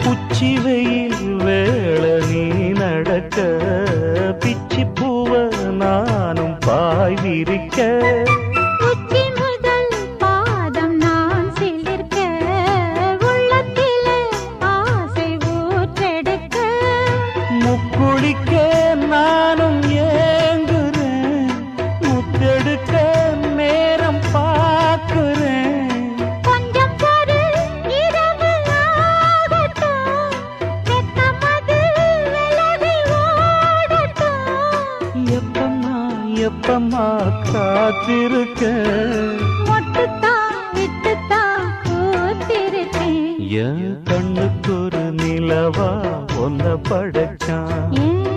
உச்சி வெயில் வேள நீ நடக்க பிச்சி பூவ நானும் பாய் விரிக்க உச்சி முதல் பாதம் நான் சிலிர்க்க உள்ளத்திலே ஆசை ஊற்றெடுக்க முக்குளிக்க நானும் ஏங்குறேன் முத்தெடுக்க நேரம் பார்க்கிறேன் கொஞ்சம் பொறு இரவு ஆகட்டும் வெக்கமது விலகி ஓடட்டும் எப்பம்மா எப்பம்மா காத்திருக்க மொட்டுத்தான் விட்டுத்தான் பூத்திருக்கேன் என் கண்ணுக்கு ஒரு நிலவா ஒன்ன படைச்சான் ஏன்